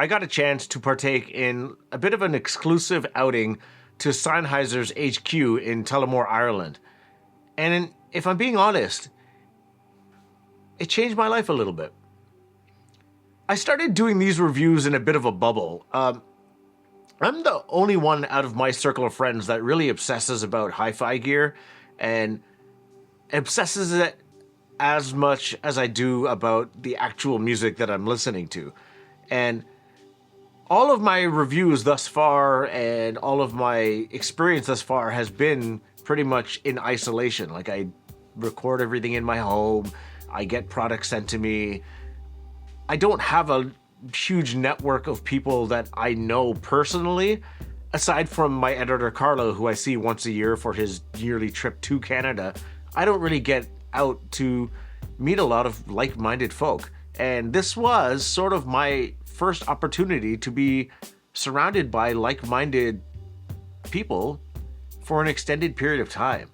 I got a chance to partake in a bit of an exclusive outing to Sennheiser's HQ in Tullamore, Ireland. And if I'm being honest, it changed my life a little bit. I started doing these reviews in a bit of a bubble. I'm the only one out of my circle of friends that really obsesses about hi-fi gear and obsesses it as much as I do about the actual music that I'm listening to. And all of my reviews thus far and all of my experience thus far has been pretty much in isolation. Like, I record everything in my home, I get products sent to me. I don't have a huge network of people that I know personally, aside from my editor Carlo, who I see once a year for his yearly trip to Canada. I don't really get out to meet a lot of like-minded folk. And this was sort of my first opportunity to be surrounded by like-minded people for an extended period of time.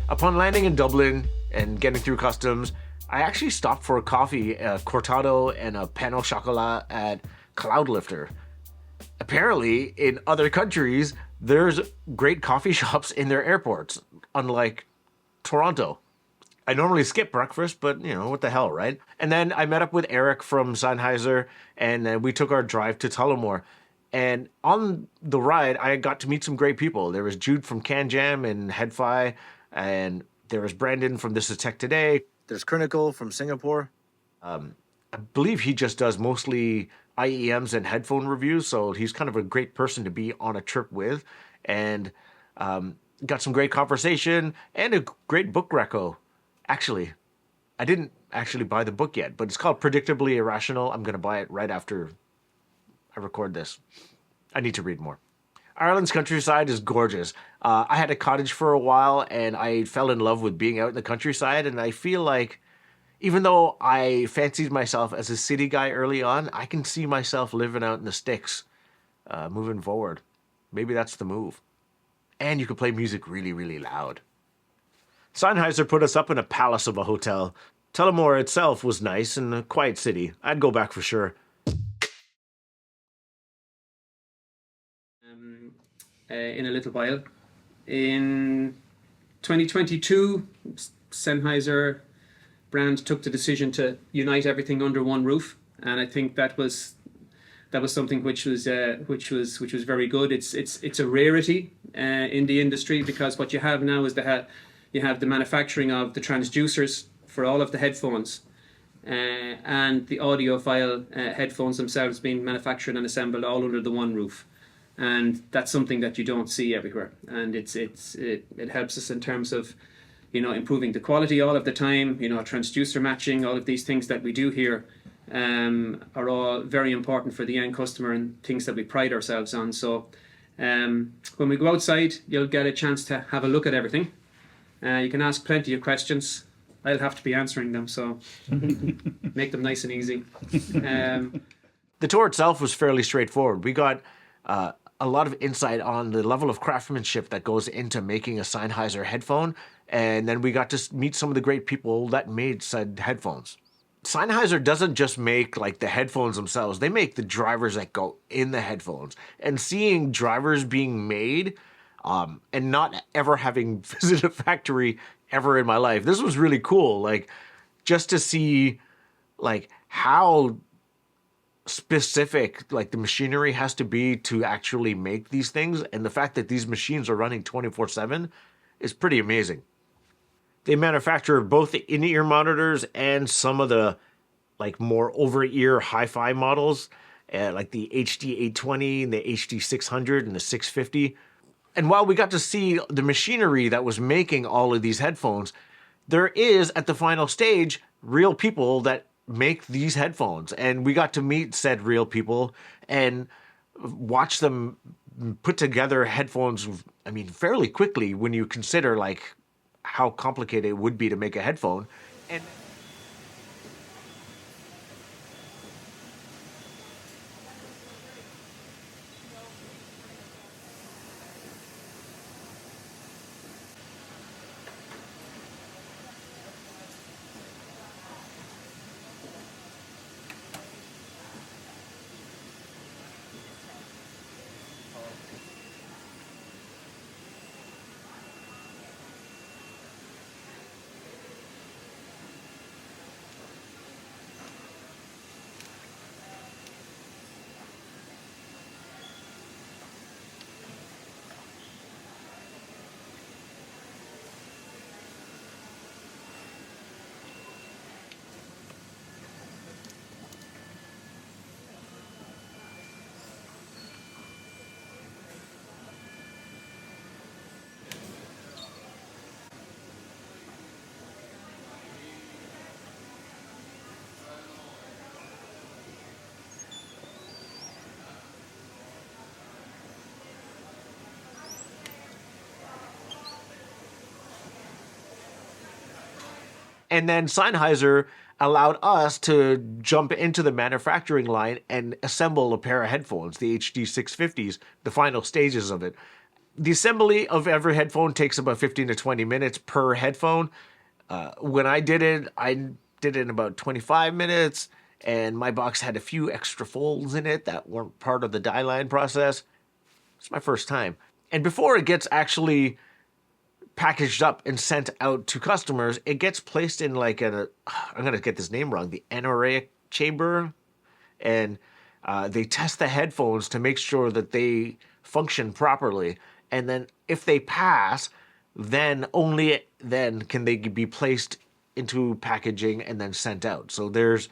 Upon landing in Dublin and getting through customs, I actually stopped for a coffee, a cortado, and a pain au chocolat at Cloudlifter. Apparently, in other countries, there's great coffee shops in their airports, unlike Toronto. I normally skip breakfast, but what the hell, right? And then I met up with Eric from Sennheiser, and we took our drive to Tullamore. And on the ride, I got to meet some great people. There was Jude from Can Jam and HiFi, and there was Brandon from This Is Tech Today. There's Critical from Singapore. I believe he just does mostly IEMs and headphone reviews, so he's kind of a great person to be on a trip with. And got some great conversation and a great book reco. Actually, I didn't actually buy the book yet, but it's called Predictably Irrational. I'm going to buy it right after I record this. I need to read more. Ireland's countryside is gorgeous. I had a cottage for a while, and I fell in love with being out in the countryside, and I feel like even though I fancied myself as a city guy early on, I can see myself living out in the sticks moving forward. Maybe that's the move. And you can play music really, really loud. Sennheiser put us up in a palace of a hotel. Tullamore itself was nice and a quiet city. I'd go back for sure. In a little while. In 2022, Sennheiser brand took the decision to unite everything under one roof, and I think that was something which was very good. It's a rarity in the industry, because what you have now is you have the manufacturing of the transducers for all of the headphones, and the audiophile headphones themselves being manufactured and assembled all under the one roof. And that's something that you don't see everywhere, and it helps us in terms of improving the quality all of the time. Transducer matching, all of these things that we do here are all very important for the end customer and things that we pride ourselves on. So when we go outside, you'll get a chance to have a look at everything. You can ask plenty of questions. I'll have to be answering them, so make them nice and easy. The tour itself was fairly straightforward. We got a lot of insight on the level of craftsmanship that goes into making a Sennheiser headphone, and then we got to meet some of the great people that made said headphones. Sennheiser doesn't just make like the headphones themselves, they make the drivers that go in the headphones. And seeing drivers being made and not ever having visited a factory ever in my life, this was really cool. Like, just to see like how specific like the machinery has to be to actually make these things, and the fact that these machines are running 24/7 is pretty amazing. They manufacture both the in-ear monitors and some of the like more over-ear hi-fi models, like the HD 820 and the HD 600 and the 650. And while we got to see the machinery that was making all of these headphones, there is at the final stage real people that make these headphones, and we got to meet said real people and watch them put together headphones. I mean, fairly quickly when you consider like how complicated it would be to make a headphone. And then Sennheiser allowed us to jump into the manufacturing line and assemble a pair of headphones, the HD 650s, the final stages of it. The assembly of every headphone takes about 15 to 20 minutes per headphone. When I did it in about 25 minutes, and my box had a few extra folds in it that weren't part of the die line process. It's my first time. And before it gets actually packaged up and sent out to customers, it gets placed in like I'm going to get this name wrong, the NRA chamber. And they test the headphones to make sure that they function properly. And then if they pass, then only then can they be placed into packaging and then sent out. So there's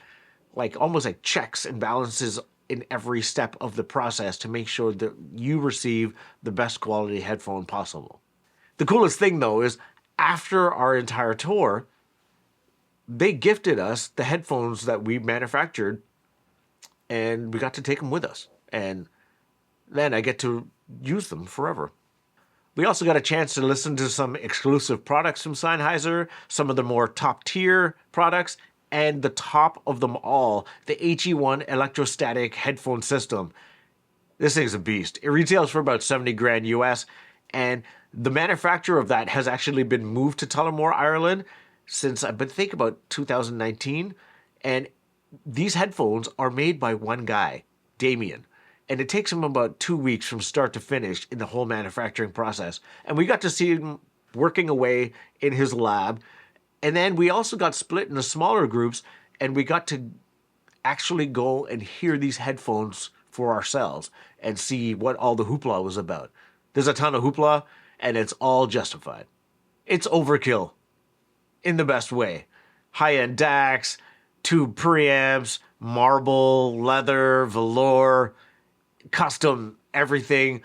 like almost like checks and balances in every step of the process to make sure that you receive the best quality headphone possible. The coolest thing though is after our entire tour, they gifted us the headphones that we manufactured, and we got to take them with us. And then I get to use them forever. We also got a chance to listen to some exclusive products from Sennheiser, some of the more top tier products, and the top of them all, the HE1 electrostatic headphone system. This thing's a beast. It retails for about 70 grand US, and the manufacturer of that has actually been moved to Tullamore, Ireland since I think about 2019. And these headphones are made by one guy, Damien. And it takes him about 2 weeks from start to finish in the whole manufacturing process. And we got to see him working away in his lab. And then we also got split into smaller groups, and we got to actually go and hear these headphones for ourselves and see what all the hoopla was about. There's a ton of hoopla, and it's all justified. It's overkill in the best way. High-end DACs, tube preamps, marble, leather, velour, custom everything.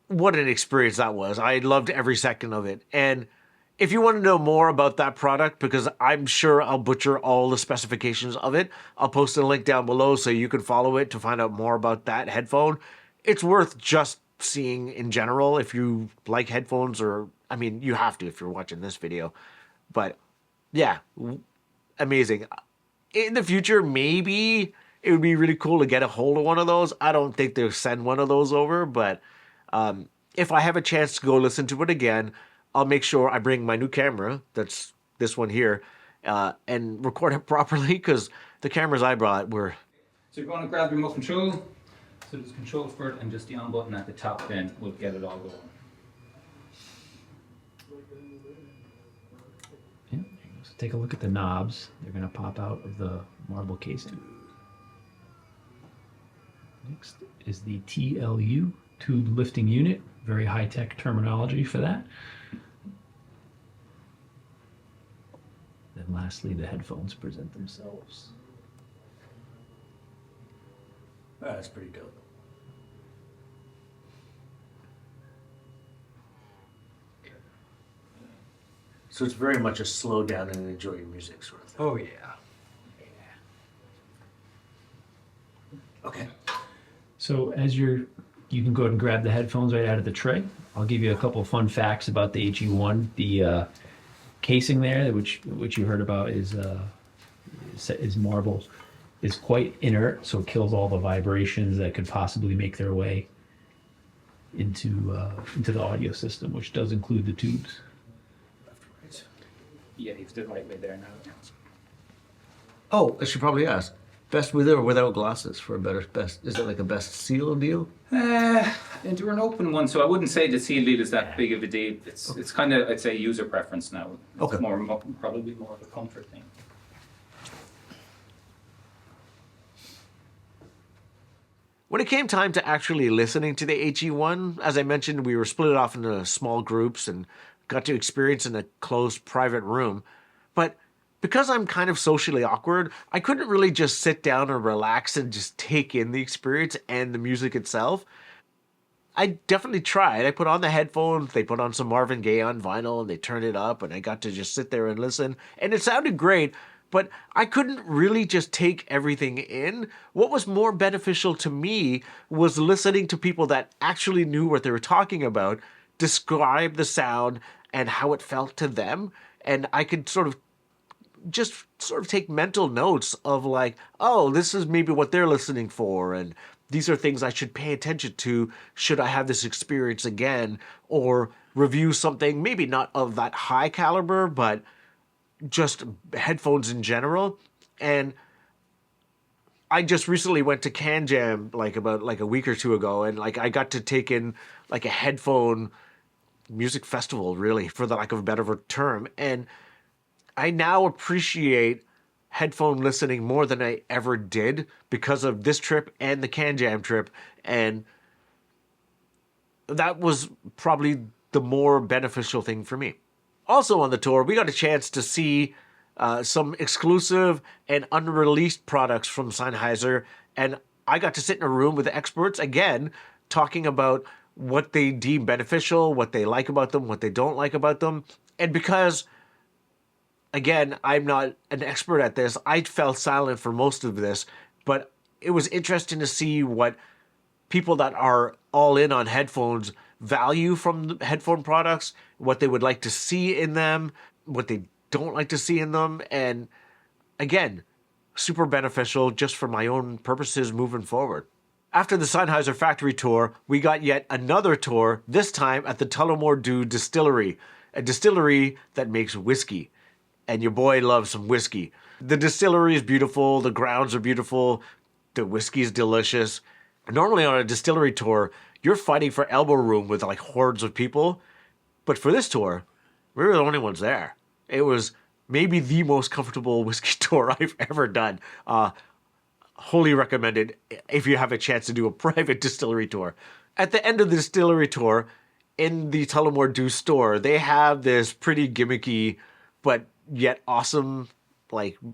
What an experience that was. I loved every second of it. And if you want to know more about that product, because I'm sure I'll butcher all the specifications of it, I'll post a link down below so you can follow it to find out more about that headphone. It's worth just seeing in general if you like headphones, or, I mean, you have to if you're watching this video. But yeah, amazing. In the future, maybe it would be really cool to get a hold of one of those. I don't think they'll send one of those over, but if I have a chance to go listen to it again, I'll make sure I bring my new camera, that's this one here, and record it properly, because the cameras I brought were... So you're going to grab your remote control. So there's control for it, and just the on button at the top then will get it all going. Yeah, so take a look at the knobs. They're going to pop out of the marble casing. Next is the TLU, tube lifting unit. Very high-tech terminology for that. Then lastly, the headphones present themselves. That's pretty dope. So it's very much a slow down and enjoy your music sort of thing. Oh, yeah. Okay. So as you can go ahead and grab the headphones right out of the tray. I'll give you a couple of fun facts about the HE1. The casing there, which you heard about, is marble, is quite inert, so it kills all the vibrations that could possibly make their way into the audio system, which does include the tubes. Right. Yeah, he's the right way there now. Oh, I should probably ask. Best with or without glasses for a better best? Is it like a best seal deal? Into an open one, so I wouldn't say the seal deal is that big of a deal. It's kind of, I'd say, user preference now. It's Okay. Probably more of a comfort thing. When it came time to actually listening to the HE1, as I mentioned, we were split off into small groups and got to experience in a closed private room. But because I'm kind of socially awkward, I couldn't really just sit down and relax and just take in the experience and the music itself. I definitely tried. I put on the headphones, they put on some Marvin Gaye on vinyl, and they turned it up, and I got to just sit there and listen. And it sounded great, but I couldn't really just take everything in. What was more beneficial to me was listening to people that actually knew what they were talking about, describe the sound and how it felt to them. And I could sort of take mental notes of like, oh, this is maybe what they're listening for, and these are things I should pay attention to should I have this experience again, or review something maybe not of that high caliber, but just headphones in general. And I just recently went to Can Jam about a week or two ago, and I got to take in a headphone music festival, really, for the lack of a better term. And I now appreciate headphone listening more than I ever did because of this trip and the Can Jam trip. And that was probably the more beneficial thing for me. Also on the tour, we got a chance to see some exclusive and unreleased products from Sennheiser. And I got to sit in a room with experts, again, talking about what they deem beneficial, what they like about them, what they don't like about them. And because, again, I'm not an expert at this, I fell silent for most of this, but it was interesting to see what people that are all in on headphones value from the headphone products, what they would like to see in them, what they don't like to see in them. And again, super beneficial just for my own purposes moving forward. After the Sennheiser factory tour, we got yet another tour, this time at the Tullamore Distillery, a distillery that makes whiskey. And your boy loves some whiskey. The distillery is beautiful, the grounds are beautiful, the whiskey is delicious. Normally on a distillery tour, you're fighting for elbow room with hordes of people. But for this tour, we were the only ones there. It was maybe the most comfortable whiskey tour I've ever done. Wholly recommended if you have a chance to do a private distillery tour. At the end of the distillery tour, in the Tullamore Dew store, they have this pretty gimmicky but yet awesome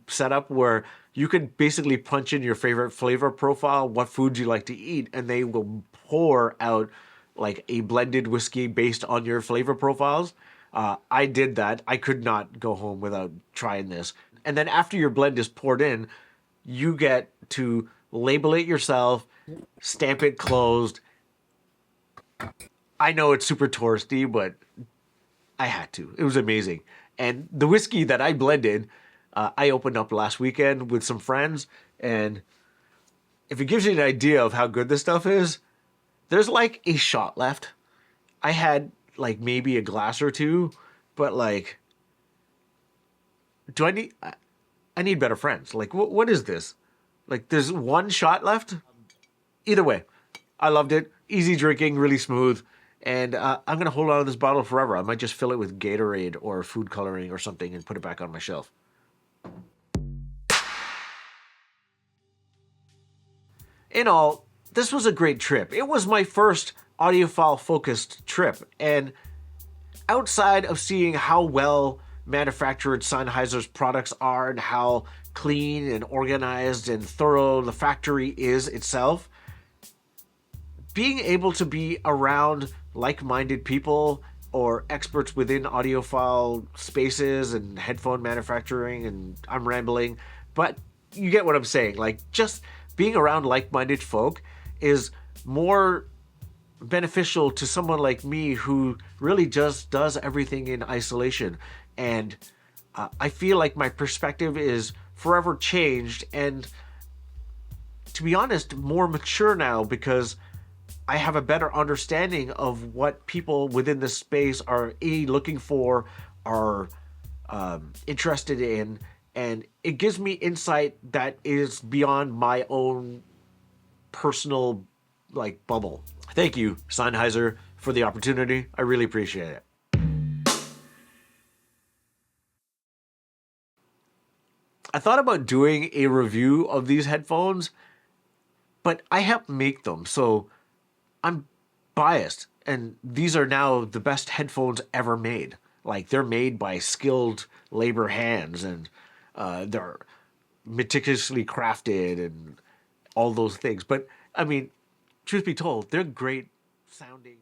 setup where you can basically punch in your favorite flavor profile, what foods you like to eat, and they will pour out a blended whiskey based on your flavor profiles. I did that. I could not go home without trying this. And then after your blend is poured in, you get to label it yourself, stamp it closed. I know it's super touristy, but I had to. It was amazing. And the whiskey that I blended, I opened up last weekend with some friends. And if it gives you an idea of how good this stuff is, there's a shot left. I had maybe a glass or two, but I need better friends. What is this? There's one shot left? Either way, I loved it. Easy drinking, really smooth. And I'm going to hold on to this bottle forever. I might just fill it with Gatorade or food coloring or something and put it back on my shelf. In all, this was a great trip. It was my first audiophile-focused trip. And outside of seeing how well manufactured Sennheiser's products are and how clean and organized and thorough the factory is itself, being able to be around like-minded people or experts within audiophile spaces and headphone manufacturing, and I'm rambling, but you get what I'm saying. Like, just being around like-minded folk is more beneficial to someone like me who really just does everything in isolation. And I feel like my perspective is forever changed, and to be honest, more mature now, because I have a better understanding of what people within this space are looking for, are interested in, and it gives me insight that is beyond my own personal bubble. Thank you, Sennheiser, for the opportunity. I really appreciate it. I thought about doing a review of these headphones, but I helped make them, so I'm biased. And these are now the best headphones ever made. Like, they're made by skilled labor hands, and they're meticulously crafted and all those things. But I mean, truth be told, they're great sounding